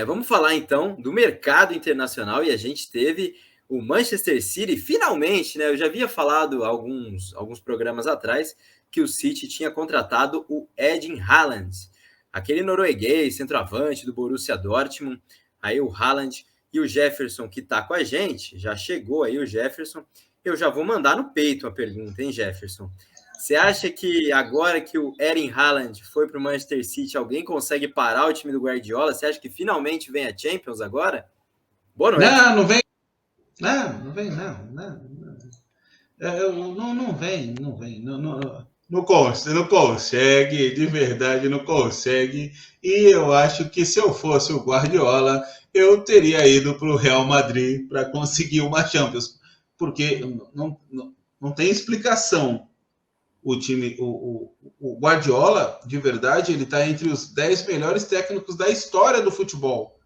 Vamos falar então do mercado internacional, e a gente teve o Manchester City finalmente, né? Eu já havia falado alguns programas atrás que o City tinha contratado o Erling Haaland, aquele norueguês, centroavante do Borussia Dortmund. Aí o Haaland e o Jefferson, que está com a gente, já chegou aí o Jefferson. Eu já vou mandar no peito a pergunta, hein, Jefferson? Você acha que agora que o Erling Haaland foi para o Manchester City, alguém consegue parar o time do Guardiola? Você acha que finalmente vem a Champions agora? Boa noite. Não, não vem. Não vem, não. Não vem, não vem. Não consegue, de verdade não consegue. E eu acho que se eu fosse o Guardiola, eu teria ido para o Real Madrid para conseguir uma Champions. Porque não tem explicação. O time, o Guardiola, de verdade, ele está entre os 10 melhores técnicos da história do futebol.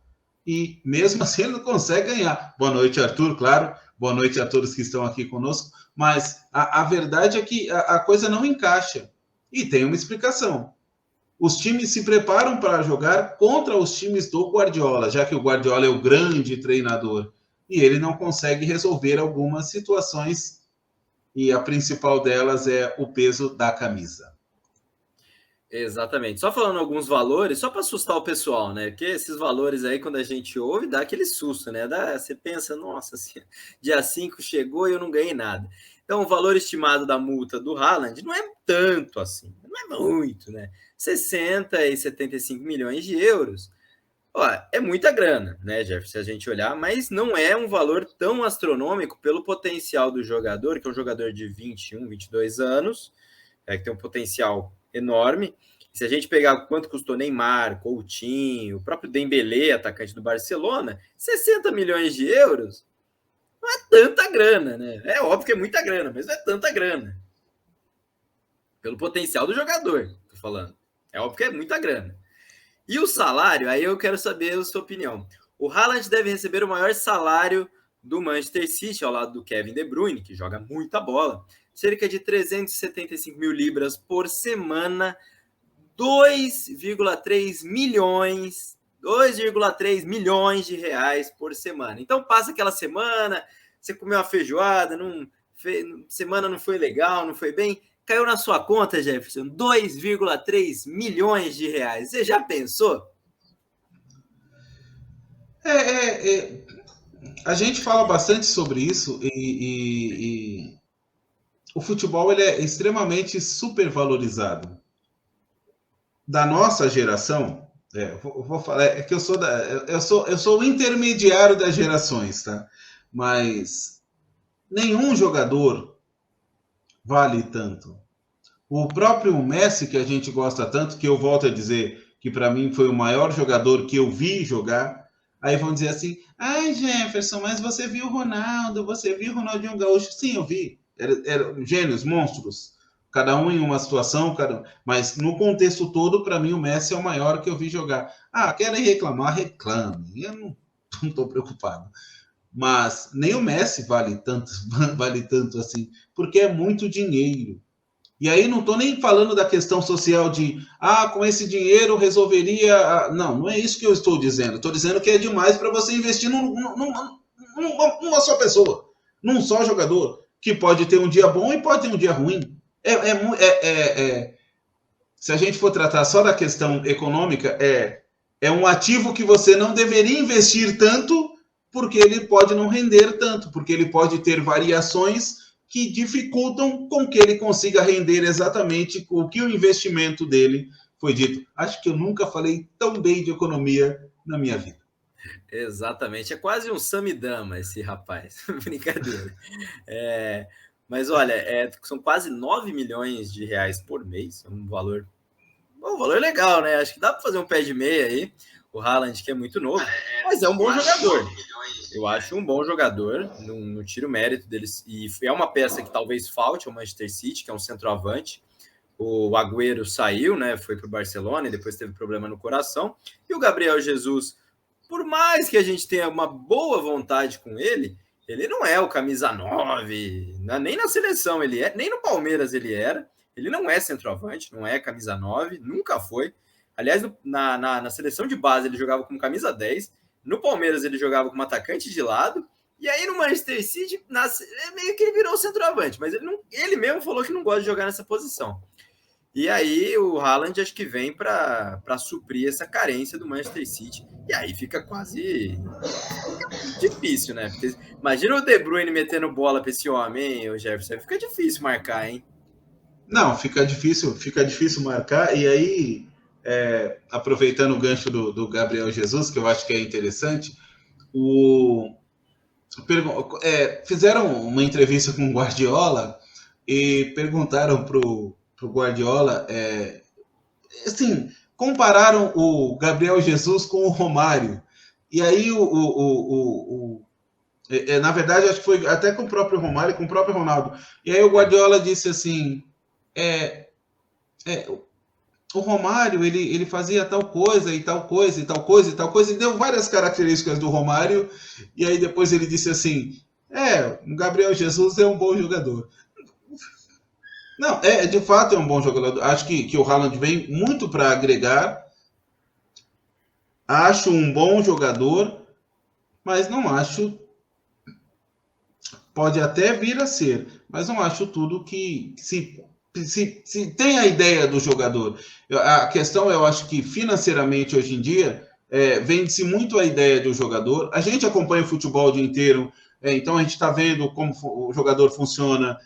E mesmo assim ele não consegue ganhar. Boa noite, Arthur, claro. Boa noite a todos que estão aqui conosco. Mas a verdade é que a coisa não encaixa. E tem uma explicação. Os times se preparam para jogar contra os times do Guardiola, já que o Guardiola é o grande treinador. E ele não consegue resolver algumas situações. E a principal delas é o peso da camisa. Exatamente. Só falando alguns valores, só para assustar o pessoal, né? Porque esses valores aí, quando a gente ouve, dá aquele susto, né? Você pensa, nossa, assim, dia 5 chegou e eu não ganhei nada. Então, o valor estimado da multa do Haaland não é tanto assim, não é muito, né? 60 e 75 milhões de euros. Ó, é muita grana, né, Jeff, se a gente olhar, mas não é um valor tão astronômico pelo potencial do jogador, que é um jogador de 21, 22 anos, que tem um potencial enorme. Se a gente pegar quanto custou Neymar, Coutinho, o próprio Dembélé, atacante do Barcelona, 60 milhões de euros não é tanta grana, né? É óbvio que é muita grana, mas não é tanta grana. Pelo potencial do jogador, tô falando. É óbvio que é muita grana. E o salário, aí eu quero saber a sua opinião. O Haaland deve receber o maior salário do Manchester City, ao lado do Kevin De Bruyne, que joga muita bola. Cerca de 375 mil libras por semana, 2,3 milhões de reais por semana. Então passa aquela semana, você comeu uma feijoada, semana não foi legal, não foi bem, caiu na sua conta, Jefferson, 2,3 milhões de reais. Você já pensou? A gente fala bastante sobre isso e o futebol ele é extremamente supervalorizado. Da nossa geração, vou falar, é que eu sou o intermediário das gerações, tá? Mas nenhum jogador vale tanto. O próprio Messi, que a gente gosta tanto, que eu volto a dizer que para mim foi o maior jogador que eu vi jogar, aí vão dizer assim: ai, Jefferson, mas você viu o Ronaldo, você viu o Ronaldinho Gaúcho? Sim, eu vi. Eram gênios, monstros. Cada um em uma situação, mas no contexto todo, para mim, o Messi é o maior que eu vi jogar. Ah, querem reclamar? Reclame. Eu não estou preocupado. Mas nem o Messi vale tanto assim, porque é muito dinheiro. E aí não estou nem falando da questão social de, com esse dinheiro resolveria. Não é isso que eu estou dizendo. Estou dizendo que é demais para você investir numa só pessoa, num só jogador, que pode ter um dia bom e pode ter um dia ruim. Se a gente for tratar só da questão econômica, é um ativo que você não deveria investir tanto, porque ele pode não render tanto, porque ele pode ter variações que dificultam com que ele consiga render exatamente o que o investimento dele foi dito. Acho que eu nunca falei tão bem de economia na minha vida. Exatamente, é quase um Samidama esse rapaz, brincadeira. Mas olha, são quase 9 milhões de reais por mês, um valor legal, né? Acho que dá para fazer um pé de meia aí. O Haaland, que é muito novo, mas é um bom jogador. Eu acho um bom jogador, não tiro o mérito deles. E é uma peça que talvez falte ao Manchester City, que é um centroavante. O Agüero saiu, né? Foi para o Barcelona e depois teve problema no coração. E o Gabriel Jesus, por mais que a gente tenha uma boa vontade com ele, ele não é o camisa 9, nem na seleção nem no Palmeiras ele era. Ele não é centroavante, não é camisa 9, nunca foi. Aliás, na seleção de base ele jogava como camisa 10, no Palmeiras ele jogava como atacante de lado, e aí no Manchester City meio que ele virou centroavante, mas ele mesmo falou que não gosta de jogar nessa posição. E aí o Haaland acho que vem para suprir essa carência do Manchester City. E aí fica quase difícil, né? Porque imagina o De Bruyne metendo bola para esse homem, hein, o Jefferson. Fica difícil marcar, hein? Não, fica difícil marcar. E aí, aproveitando o gancho do Gabriel Jesus, que eu acho que é interessante, fizeram uma entrevista com o Guardiola e perguntaram pro Guardiola, assim, compararam o Gabriel Jesus com o Romário. E aí, na verdade, acho que foi até com o próprio Romário, com o próprio Ronaldo. E aí o Guardiola disse assim, o Romário, ele fazia tal coisa, e tal coisa, e tal coisa, e tal coisa, e deu várias características do Romário, e aí depois ele disse assim, o Gabriel Jesus é um bom jogador. Não, de fato é um bom jogador. Acho que o Haaland vem muito para agregar. Acho um bom jogador, mas não acho. Pode até vir a ser, mas não acho tudo que se tem a ideia do jogador. A questão, eu acho que financeiramente hoje em dia vende-se muito a ideia do jogador. A gente acompanha o futebol o dia inteiro, então a gente está vendo como o jogador funciona.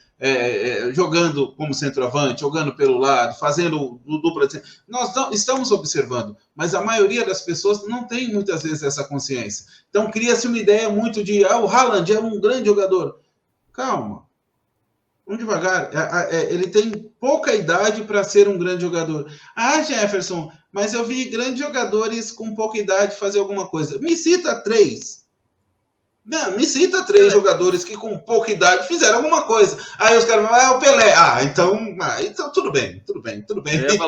Jogando como centroavante, jogando pelo lado, fazendo dupla. Nós estamos observando, mas a maioria das pessoas não tem muitas vezes essa consciência. Então cria-se uma ideia muito de o Haaland é um grande jogador. Calma, vamos devagar. Ele tem pouca idade para ser um grande jogador. Jefferson, mas eu vi grandes jogadores com pouca idade fazer alguma coisa. Me cita 3. Não, me cita 3 jogadores que com pouca idade fizeram alguma coisa. Aí os caras falam, o Pelé. Então tudo bem. Para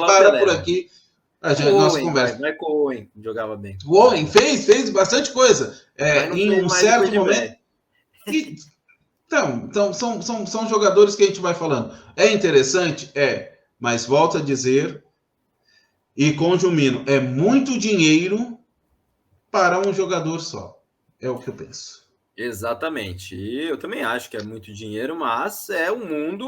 Pelé, por aqui. Nossa conversa. Michael Owen jogava bem. O Owen fez bastante coisa. Em um certo momento. Então, são jogadores que a gente vai falando. É interessante? Mas volto a dizer, e conjumino, é muito dinheiro para um jogador só. É o que eu penso. Exatamente. E eu também acho que é muito dinheiro, mas é um mundo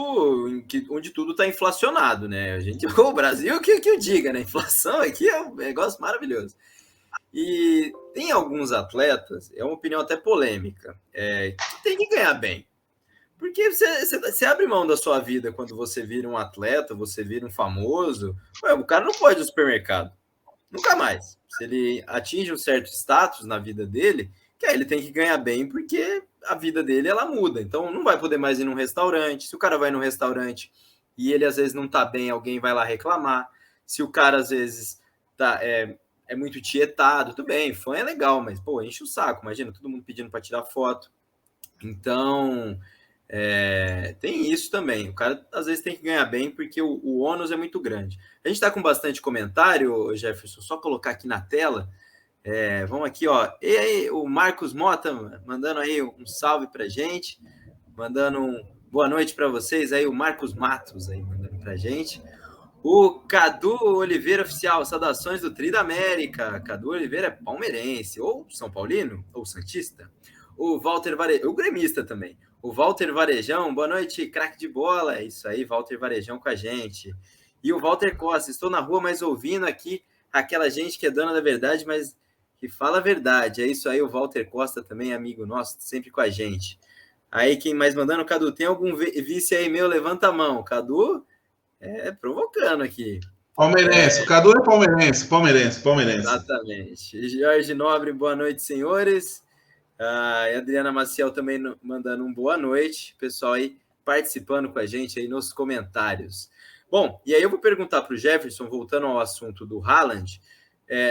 onde tudo está inflacionado, né? O Brasil, que eu diga, né? Inflação aqui é um negócio maravilhoso. E tem alguns atletas, é uma opinião até polêmica, que tem que ganhar bem. Porque você abre mão da sua vida quando você vira um atleta, você vira um famoso. O cara não pode ir no supermercado. Nunca mais. Se ele atinge um certo status na vida dele, que aí ele tem que ganhar bem, porque a vida dele ela muda. Então não vai poder mais ir num restaurante. Se o cara vai num restaurante e ele às vezes não tá bem, alguém vai lá reclamar. Se o cara às vezes é muito tietado, tudo bem, fã é legal, mas pô, enche o saco. Imagina, todo mundo pedindo para tirar foto. Então tem isso também. O cara às vezes tem que ganhar bem porque o ônus é muito grande. A gente está com bastante comentário, Jefferson, só colocar aqui na tela. Vamos aqui, ó. E aí, o Marcos Mota mandando aí um salve pra gente, mandando boa noite para vocês aí, o Marcos Matos aí mandando pra gente. O Cadu Oliveira Oficial, saudações do Tri da América. Cadu Oliveira é palmeirense, ou São Paulino, ou Santista. O Walter Varejão, o gremista também. O Walter Varejão, boa noite, craque de bola. É isso aí, Walter Varejão com a gente. E o Walter Costa, estou na rua, mas ouvindo aqui aquela gente que é dona da verdade, mas que fala a verdade. É isso aí, o Walter Costa também, amigo nosso, sempre com a gente. Aí, quem mais mandando? Cadu, tem algum vice aí meu? Levanta a mão. Cadu, provocando aqui. Palmeirense, o Cadu é palmeirense. Exatamente. Jorge Nobre, boa noite, senhores. A Adriana Maciel também mandando um boa noite. Pessoal aí participando com a gente aí nos comentários. Bom, e aí eu vou perguntar para o Jefferson, voltando ao assunto do Haaland,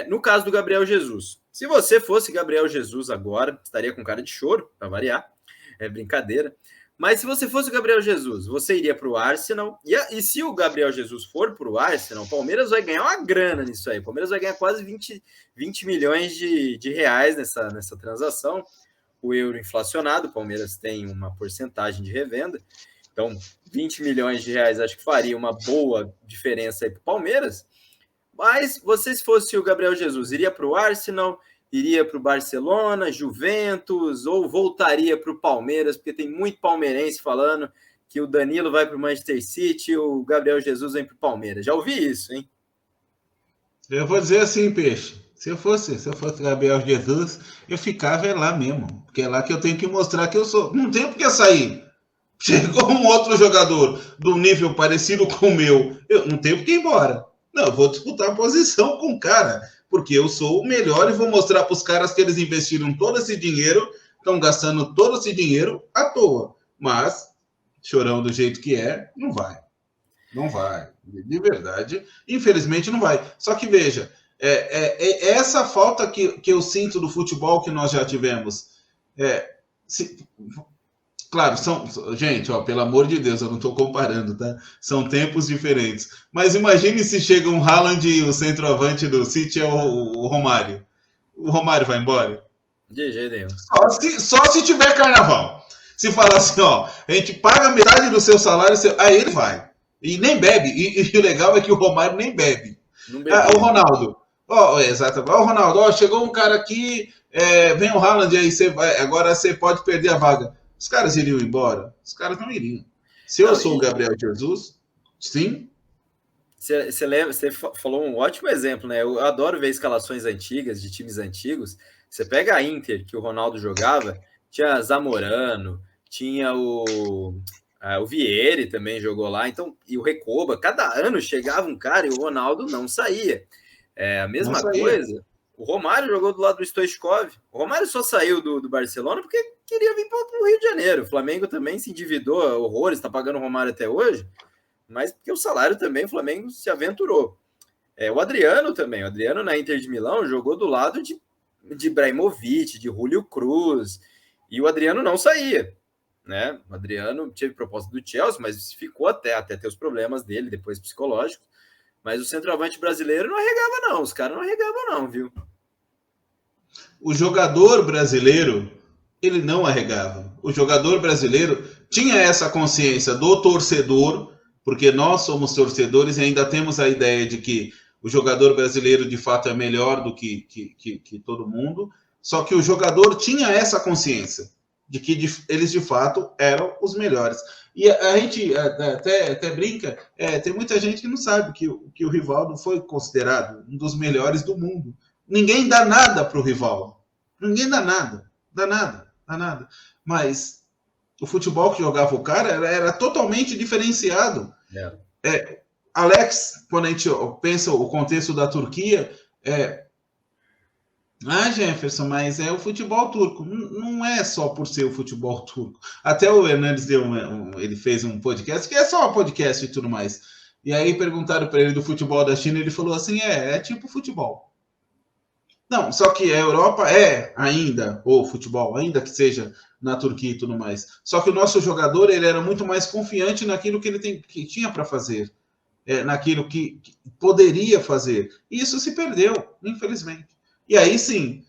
no caso do Gabriel Jesus. Se você fosse Gabriel Jesus agora, estaria com cara de choro, para variar, é brincadeira. Mas se você fosse o Gabriel Jesus, você iria para o Arsenal. E se o Gabriel Jesus for para o Arsenal, o Palmeiras vai ganhar uma grana nisso aí. O Palmeiras vai ganhar quase 20 milhões de reais nessa transação. O euro inflacionado, o Palmeiras tem uma porcentagem de revenda. Então, 20 milhões de reais acho que faria uma boa diferença aí para o Palmeiras. Mas você, se fosse o Gabriel Jesus, iria para o Arsenal, iria para o Barcelona, Juventus, ou voltaria para o Palmeiras, porque tem muito palmeirense falando que o Danilo vai para o Manchester City e o Gabriel Jesus vem para o Palmeiras. Já ouvi isso, hein? Eu vou dizer assim, Peixe. Se eu fosse Gabriel Jesus, eu ficava lá mesmo. Porque é lá que eu tenho que mostrar que eu sou. Não tem por que sair. Chegou um outro jogador do nível parecido com o meu. Eu não tenho por que ir embora. Não, eu vou disputar a posição com o cara. Porque eu sou o melhor e vou mostrar para os caras que eles investiram todo esse dinheiro, estão gastando todo esse dinheiro à toa. Mas, Chorão do jeito que é, não vai. Não vai. De verdade, infelizmente não vai. Só que veja, essa falta que eu sinto do futebol que nós já tivemos. Se, claro, gente, ó, pelo amor de Deus, eu não estou comparando, tá? São tempos diferentes. Mas imagine se chega um Haaland e o centroavante do City é o Romário. O Romário vai embora? De jeito nenhum. Só se tiver carnaval. Se falar assim, ó, a gente paga metade do seu salário, aí ele vai. E nem bebe. E o legal é que o Romário nem bebe. O Ronaldo. Exatamente. O Ronaldo, chegou um cara aqui, vem o Haaland aí, agora você pode perder a vaga. Os caras iriam embora? Os caras não iriam. Se eu sou o Gabriel Jesus, sim. Você falou um ótimo exemplo, né? Eu adoro ver escalações antigas, de times antigos. Você pega a Inter, que o Ronaldo jogava, tinha Zamorano, tinha o Vieri também jogou lá, então, e o Recoba, cada ano chegava um cara e o Ronaldo não saía. A mesma coisa, o Romário jogou do lado do Stoichkov. O Romário só saiu do Barcelona porque queria vir para o Rio de Janeiro. O Flamengo também se endividou horrores, está pagando o Romário até hoje, mas porque o salário também, o Flamengo se aventurou. O Adriano também, o Adriano na Inter de Milão jogou do lado de Ibrahimovic, de Julio Cruz, e o Adriano não saía. Né? O Adriano teve proposta do Chelsea, mas ficou até ter os problemas dele, depois psicológicos. Mas o centroavante brasileiro não arregava, não. Os caras não arregavam, não, viu? O jogador brasileiro, ele não arregava. O jogador brasileiro tinha essa consciência do torcedor, porque nós somos torcedores e ainda temos a ideia de que o jogador brasileiro de fato é melhor do que todo mundo. Só que o jogador tinha essa consciência de que eles de fato eram os melhores. E a gente até brinca, tem muita gente que não sabe que o Rivaldo foi considerado um dos melhores do mundo. Ninguém dá nada para o Rivaldo. Ninguém dá nada. Mas o futebol que jogava o cara era totalmente diferenciado. Alex, quando a gente pensa o contexto da Turquia, Jefferson, mas é o futebol turco. Não é só por ser o futebol turco. Até o Hernandes ele fez um podcast, que é só um podcast e tudo mais. E aí perguntaram para ele do futebol da China, ele falou assim, é tipo futebol. Não, só que a Europa é ainda o futebol, ainda que seja na Turquia e tudo mais. Só que o nosso jogador, ele era muito mais confiante naquilo que que tinha para fazer. Naquilo que poderia fazer. E isso se perdeu, infelizmente. E aí sim,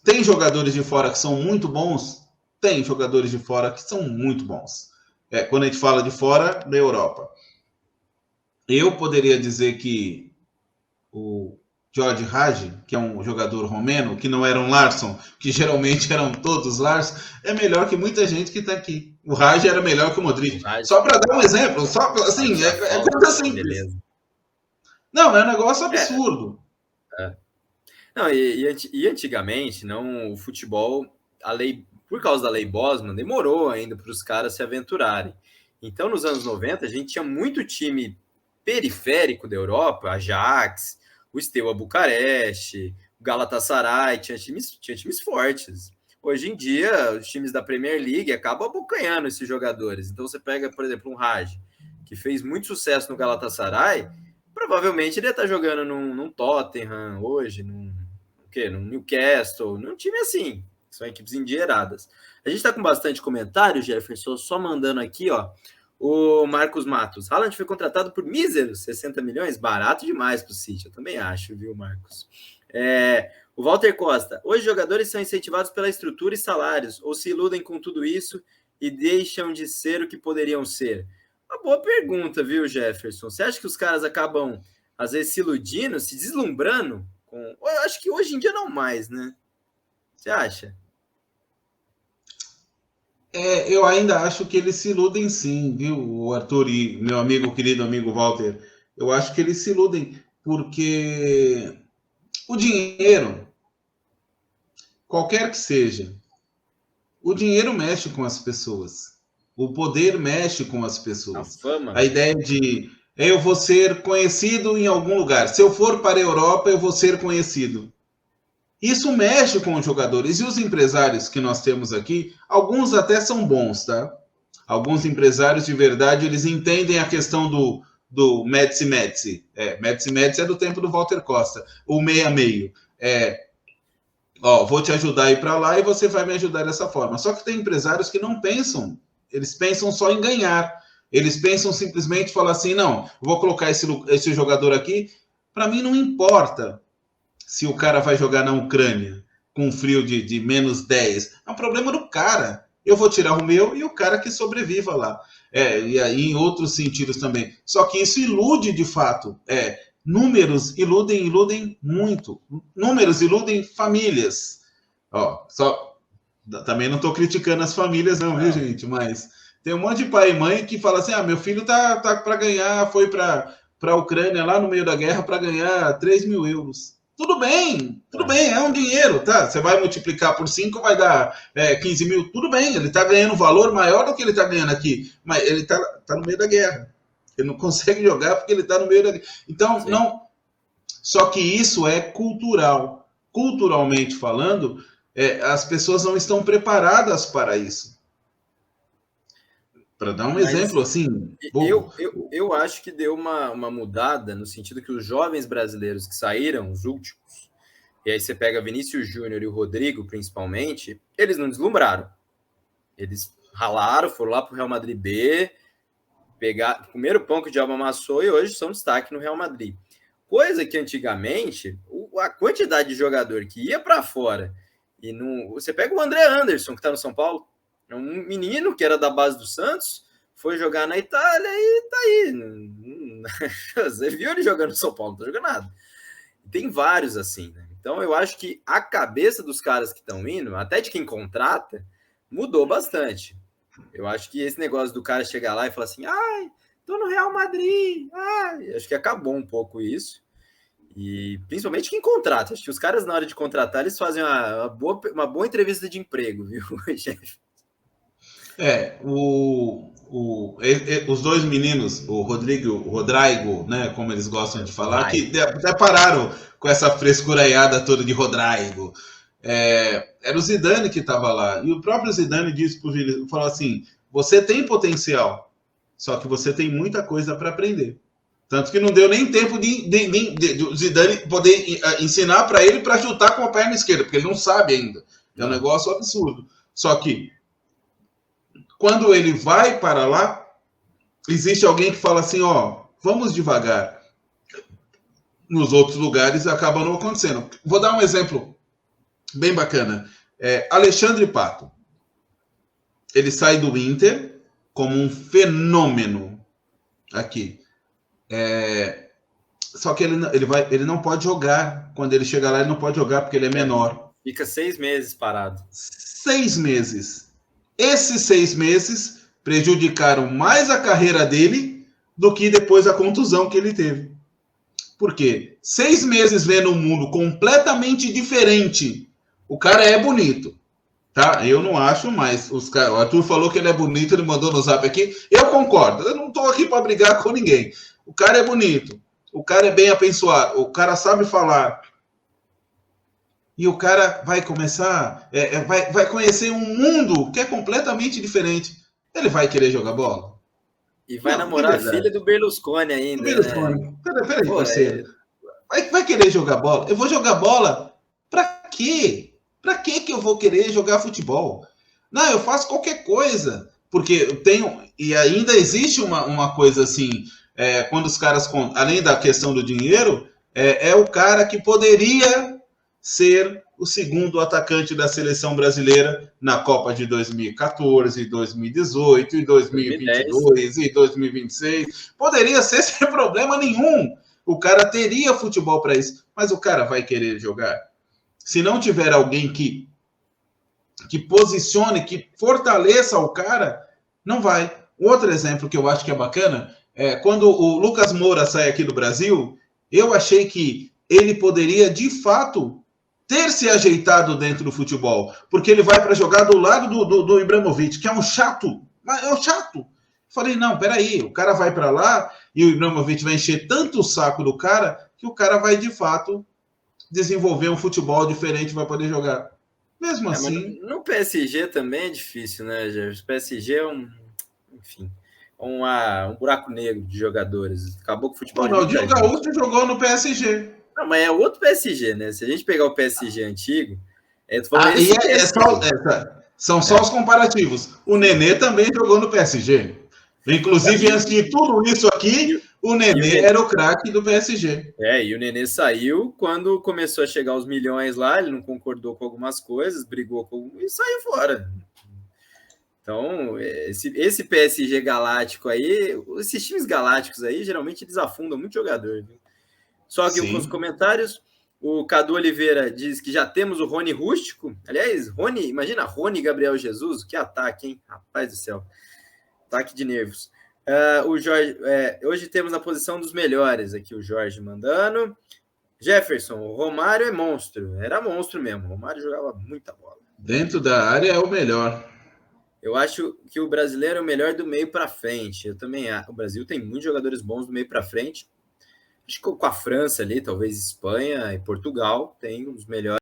tem jogadores de fora que são muito bons? Tem jogadores de fora que são muito bons. Quando a gente fala de fora, da Europa. Eu poderia dizer que o George Hagi, que é um jogador romeno, que não era um Larsson, que geralmente eram todos Larsson, é melhor que muita gente que está aqui. O Hagi era melhor que o Modric. Só para dar um exemplo, só assim, coisa simples. Não, é um negócio absurdo. Não, e antigamente, não, o futebol, por causa da lei Bosman, demorou ainda para os caras se aventurarem. Então, nos anos 90, a gente tinha muito time periférico da Europa, Ajax, o Steaua Bucareste, o Galatasaray, tinha times fortes. Hoje em dia, os times da Premier League acabam abocanhando esses jogadores. Então, você pega, por exemplo, um Hagi, que fez muito sucesso no Galatasaray, provavelmente ele ia estar jogando num Tottenham hoje, num Newcastle, num time assim, são equipes endinheiradas. A gente está com bastante comentário, Jefferson, só mandando aqui, ó, o Marcos Matos. Haaland foi contratado por míseros 60 milhões, barato demais para o City, eu também acho, viu, Marcos? O Walter Costa, hoje jogadores são incentivados pela estrutura e salários, ou se iludem com tudo isso e deixam de ser o que poderiam ser? Uma boa pergunta, viu, Jefferson? Você acha que os caras acabam às vezes se iludindo, se deslumbrando. Eu acho que hoje em dia não mais, né? Você acha? Eu ainda acho que eles se iludem sim, viu, o Arthur e meu amigo, querido amigo Walter. Eu acho que eles se iludem, porque o dinheiro, qualquer que seja, o dinheiro mexe com as pessoas. O poder mexe com as A pessoas. fama. A ideia de eu vou ser conhecido em algum lugar. Se eu for para a Europa, eu vou ser conhecido. Isso mexe com os jogadores. E os empresários que nós temos aqui, alguns até são bons, tá? Alguns empresários de verdade, eles entendem a questão do Médici. Médici é do tempo do Walter Costa. O meio a meio. Vou te ajudar a ir para lá e você vai me ajudar dessa forma. Só que tem empresários que não pensam. Eles pensam só em ganhar. Eles pensam simplesmente falar assim, não, vou colocar esse jogador aqui. Para mim não importa se o cara vai jogar na Ucrânia com frio de menos 10. É um problema do cara. Eu vou tirar o meu e o cara que sobreviva lá. E aí em outros sentidos também. Só que isso ilude de fato. Números iludem muito. Números iludem famílias. Também não estou criticando as famílias, não, viu, gente? Mas tem um monte de pai e mãe que fala assim: meu filho tá para ganhar, foi para a Ucrânia lá no meio da guerra para ganhar 3 mil euros. Tudo bem, é um dinheiro, tá? Você vai multiplicar por 5, vai dar 15 mil, tudo bem, ele está ganhando um valor maior do que ele está ganhando aqui, mas ele tá no meio da guerra. Ele não consegue jogar porque ele está no meio da guerra. Então, sim, não. Só que isso é cultural. Culturalmente falando, as pessoas não estão preparadas para isso. Para dar um exemplo assim. Eu acho que deu uma mudada no sentido que os jovens brasileiros que saíram, os últimos, e aí você pega Vinícius Júnior e o Rodrigo, principalmente, eles não deslumbraram. Eles ralaram, foram lá para o Real Madrid B, pegar, comeram o pão que o diabo amassou e hoje são destaque no Real Madrid. Coisa que antigamente, a quantidade de jogador que ia para fora, e você pega o André Anderson, que está no São Paulo, é um menino que era da base do Santos, foi jogar na Itália e tá aí. Você viu ele jogando no São Paulo, não tá jogando nada. Tem vários assim, né? Então eu acho que a cabeça dos caras que estão indo, até de quem contrata, mudou bastante. Eu acho que esse negócio do cara chegar lá e falar assim, tô no Real Madrid, acho que acabou um pouco isso. E principalmente quem contrata. Acho que os caras, na hora de contratar, eles fazem uma boa entrevista de emprego, viu, chefe? Os dois meninos, o Rodrigo, né, como eles gostam de falar, que até pararam com essa frescuraiada toda de Rodrigo. Era o Zidane que estava lá. E o próprio Zidane disse para o Vinícius, falou assim, você tem potencial, só que você tem muita coisa para aprender. Tanto que não deu nem tempo de Zidane poder ensinar para ele para chutar com a perna esquerda, porque ele não sabe ainda. É um negócio absurdo. Só que quando ele vai para lá, existe alguém que fala assim, vamos devagar. Nos outros lugares acaba não acontecendo. Vou dar um exemplo bem bacana. Alexandre Pato. Ele sai do Inter como um fenômeno aqui. Só que ele não pode jogar. Quando ele chega lá, ele não pode jogar porque ele é menor. Fica 6 meses parado. 6 meses. Esses 6 meses prejudicaram mais a carreira dele do que depois a contusão que ele teve. Por quê? 6 meses vendo um mundo completamente diferente. O cara é bonito, tá? Eu não acho, mas o Arthur falou que ele é bonito, ele mandou no zap aqui. Eu concordo, eu não estou aqui para brigar com ninguém. O cara é bonito, o cara é bem abençoado, o cara sabe falar. E o cara vai começar, vai conhecer um mundo que é completamente diferente. Ele vai querer jogar bola? E vai namorar a filha do Berlusconi ainda. Berlusconi. Né? Peraí, parceiro. Vai querer jogar bola? Eu vou jogar bola? Pra quê? Pra que eu vou querer jogar futebol? Não, eu faço qualquer coisa. Porque eu tenho... E ainda existe uma coisa assim, quando os caras... Além da questão do dinheiro, é o cara que poderia ser o segundo atacante da seleção brasileira na Copa de 2014, 2018, 2022 e 2026. Poderia ser sem problema nenhum. O cara teria futebol para isso, mas o cara vai querer jogar. Se não tiver alguém que posicione, que fortaleça o cara, não vai. Outro exemplo que eu acho que é bacana é quando o Lucas Moura sai aqui do Brasil, eu achei que ele poderia, de fato, ter se ajeitado dentro do futebol, porque ele vai para jogar do lado do Ibrahimovic, que é um chato, é um chato. Falei, não, peraí, o cara vai para lá e o Ibrahimovic vai encher tanto o saco do cara que o cara vai, de fato, desenvolver um futebol diferente, vai poder jogar. Mesmo assim... Mas no PSG também é difícil, né, Jefferson? O PSG é enfim, um buraco negro de jogadores. Acabou com o futebol O de muita Ronaldinho gente. Gaúcho jogou no PSG. Não, mas é outro PSG, né? Se a gente pegar o PSG antigo, são só os comparativos. O Nenê também jogou no PSG. Inclusive, antes de tudo isso aqui, o Nenê era o craque do PSG. E o Nenê saiu quando começou a chegar os milhões lá, ele não concordou com algumas coisas, brigou e saiu fora. Então, esse PSG galáctico aí, esses times galácticos aí, geralmente eles afundam muito jogador. Viu? Só que com os comentários, o Cadu Oliveira diz que já temos o Rony Rústico. Aliás, imagina Rony e Gabriel Jesus, que ataque, hein? Rapaz do céu. Ataque de nervos. O Jorge, hoje temos a posição dos melhores aqui, o Jorge mandando. Jefferson, o Romário é monstro. Era monstro mesmo. O Romário jogava muita bola. Dentro da área é o melhor. Eu acho que o brasileiro é o melhor do meio para frente. Eu também acho. O Brasil tem muitos jogadores bons do meio para frente. Acho que com a França ali, talvez Espanha e Portugal, tem os melhores.